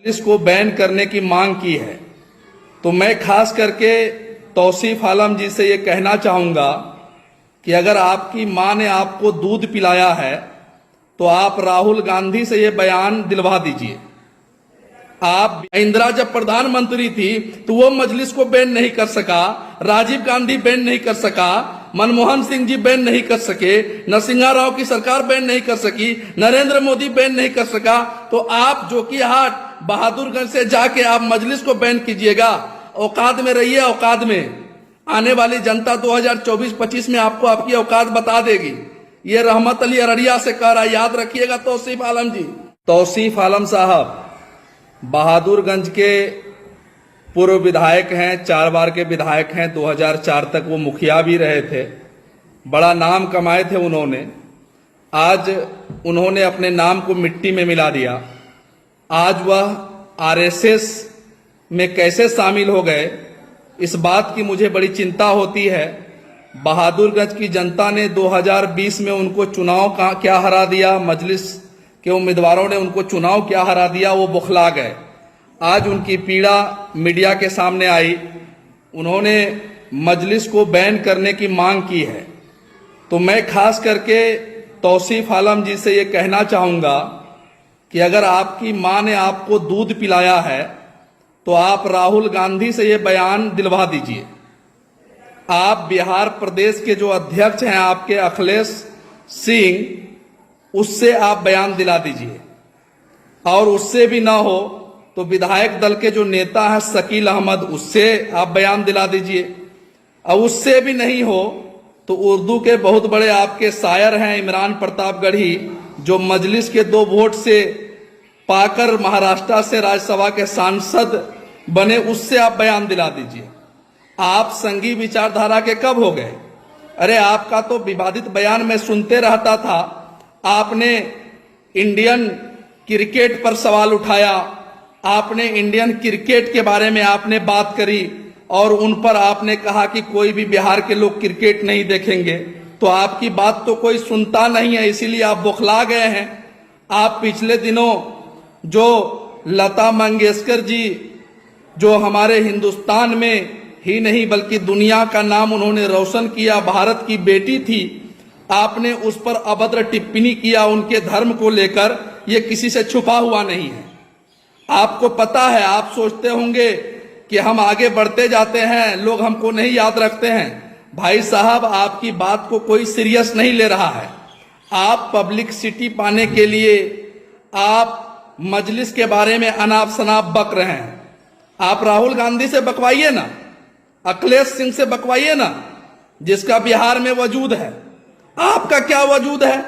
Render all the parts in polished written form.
इसको बैन करने की मांग की है। तो मैं खास करके तौसीफ आलम जी से ये कहना चाहूंगा कि अगर आपकी मां ने आपको दूध पिलाया है तो आप राहुल गांधी से ये बयान दिलवा दीजिए। आप इंदिरा जब प्रधानमंत्री थी तो वो मजलिस को बैन नहीं कर सका, राजीव गांधी बैन नहीं कर सका, मनमोहन सिंह जी बैन नहीं कर सके, नरसिम्हा राव की सरकार बैन नहीं कर सकी, नरेंद्र मोदी बैन नहीं कर सका, तो आप जोकीहाट बहादुरगंज से जाके आप मजलिस को बैन कीजिएगा। औकात में रहिए, औकात में। आने वाली जनता 2024-25 में आपको आपकी औकात बता देगी। ये रहमत अली अररिया से कह रहा, याद रखिएगा तौसीफ आलम जी। तौसीफ आलम साहब बहादुरगंज के पूर्व विधायक हैं, 4 बार के विधायक हैं। 2004 तक वो मुखिया भी रहे थे, बड़ा नाम कमाए थे उन्होंने। आज उन्होंने अपने नाम को मिट्टी में मिला दिया। आज वह आरएसएस में कैसे शामिल हो गए, इस बात की मुझे बड़ी चिंता होती है। बहादुरगंज की जनता ने 2020 में उनको चुनाव का क्या हरा दिया, मजलिस के उम्मीदवारों ने उनको चुनाव क्या हरा दिया, वो बौखला गए। आज उनकी पीड़ा मीडिया के सामने आई। उन्होंने मजलिस को बैन करने की मांग की है। तो मैं खास करके तौसीफ आलम जी से ये कहना चाहूंगा कि अगर आपकी मां ने आपको दूध पिलाया है तो आप राहुल गांधी से ये बयान दिलवा दीजिए। आप बिहार प्रदेश के जो अध्यक्ष हैं आपके अखिलेश सिंह, उससे आप बयान दिला दीजिए। और उससे भी ना हो तो विधायक दल के जो नेता हैं शकील अहमद, उससे आप बयान दिला दीजिए। और उससे भी नहीं हो तो उर्दू के बहुत बड़े आपके शायर हैं इमरान प्रतापगढ़ी, जो मजलिस के 2 वोट से पाकर महाराष्ट्र से राज्यसभा के सांसद बने, उससे आप बयान दिला दीजिए। आप संघी विचारधारा के कब हो गए? अरे आपका तो विवादित बयान मैं सुनते रहता था। आपने इंडियन क्रिकेट पर सवाल उठाया, आपने इंडियन क्रिकेट के बारे में आपने बात करी और उन पर आपने कहा कि कोई भी बिहार के लोग क्रिकेट नहीं देखेंगे। तो आपकी बात तो कोई सुनता नहीं है, इसीलिए आप बौखला गए हैं। आप पिछले दिनों जो लता मंगेशकर जी, जो हमारे हिंदुस्तान में ही नहीं बल्कि दुनिया का नाम उन्होंने रोशन किया, भारत की बेटी थी, आपने उस पर अभद्र टिप्पणी किया उनके धर्म को लेकर। यह किसी से छुपा हुआ नहीं है, आपको पता है। आप सोचते होंगे कि हम आगे बढ़ते जाते हैं, लोग हमको नहीं याद रखते हैं। भाई साहब, आपकी बात को कोई सीरियस नहीं ले रहा है। आप पब्लिसिटी पाने के लिए आप मजलिस के बारे में अनाप शनाप बक रहे हैं। आप राहुल गांधी से बकवाइए ना, अखिलेश सिंह से बकवाइए ना, जिसका बिहार में वजूद है। आपका क्या वजूद है?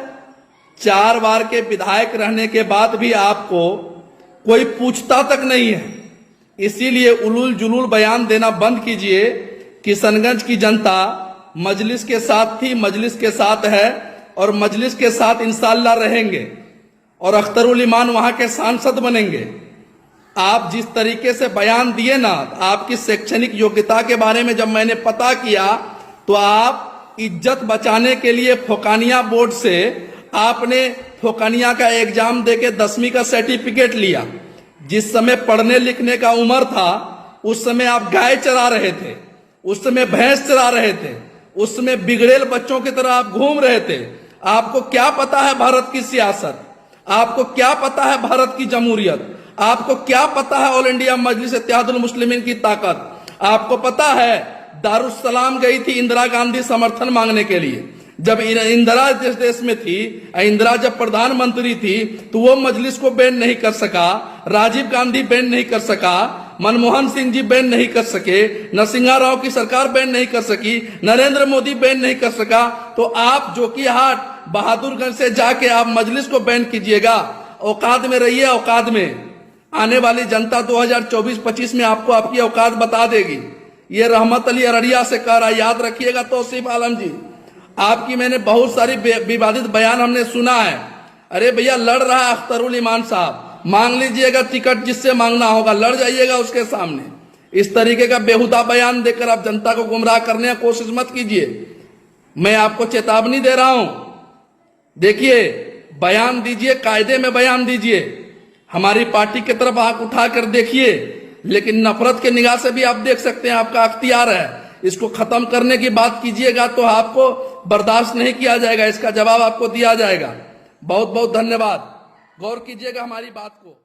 4 बार के विधायक रहने के बाद भी आपको कोई पूछता तक नहीं है। इसीलिए उलूल जुलूल बयान देना बंद कीजिए। किशनगंज की जनता मजलिस के साथ थी, मजलिस के साथ है और मजलिस के साथ इंशाअल्लाह रहेंगे और अख्तरुल ईमान वहां के सांसद बनेंगे। आप जिस तरीके से बयान दिए ना, आपकी शैक्षणिक योग्यता के बारे में जब मैंने पता किया तो आप इज्जत बचाने के लिए फोकानिया बोर्ड से आपने फोकानिया का एग्जाम देके 10वीं का सर्टिफिकेट लिया। जिस समय पढ़ने लिखने का उम्र था उस समय आप गाय चरा रहे थे, उस समय भैंस चरा रहे थे, उस समय बिगड़ेल बच्चों की तरह आप घूम रहे थे। आपको क्या पता है भारत की सियासत? आपको क्या पता है भारत की जमहूरियत? आपको क्या पता है ऑल इंडिया मजलिस इत्तेहादुल मुस्लिमीन की ताकत? आपको पता है दारुस्सलाम गई थी इंदिरा गांधी समर्थन मांगने के लिए। जब इंदिरा जिस देश में थी, इंदिरा जब प्रधानमंत्री थी तो वो मजलिस को बैन नहीं कर सका, राजीव गांधी बैन नहीं कर सका, मनमोहन सिंह जी बैन नहीं कर सके, नरसिम्हा राव की सरकार बैन नहीं कर सकी, नरेंद्र मोदी बैन नहीं कर सका। तो आप जोकीहाट बहादुरगंज से जाके आप मजलिस को बैन कीजिएगा। औकात में रहिए, औकात में। आने वाली जनता 2024-25 में आपको आपकी औकात बता देगी। ये रहमत अली अररिया से कह रहा, याद रखिएगा तौसीफ आलम जी। आपकी मैंने बहुत सारी विवादित बयान हमने सुना है। अरे भैया, लड़ रहा है अख्तरुल ईमान साहब, मांग लीजिएगा टिकट, जिससे मांगना होगा लड़ जाइएगा उसके सामने। इस तरीके का बेहुदा बयान देकर आप जनता को गुमराह करने की कोशिश मत कीजिए। मैं आपको चेतावनी दे रहा हूं। देखिए, बयान दीजिए, कायदे में बयान दीजिए। हमारी पार्टी की तरफ आंख उठाकर देखिए, लेकिन नफरत के निगाह से भी आप देख सकते हैं, आपका अख्तियार है। इसको खत्म करने की बात कीजिएगा तो आपको बर्दाश्त नहीं किया जाएगा, इसका जवाब आपको दिया जाएगा। बहुत बहुत धन्यवाद। गौर कीजिएगा हमारी बात को।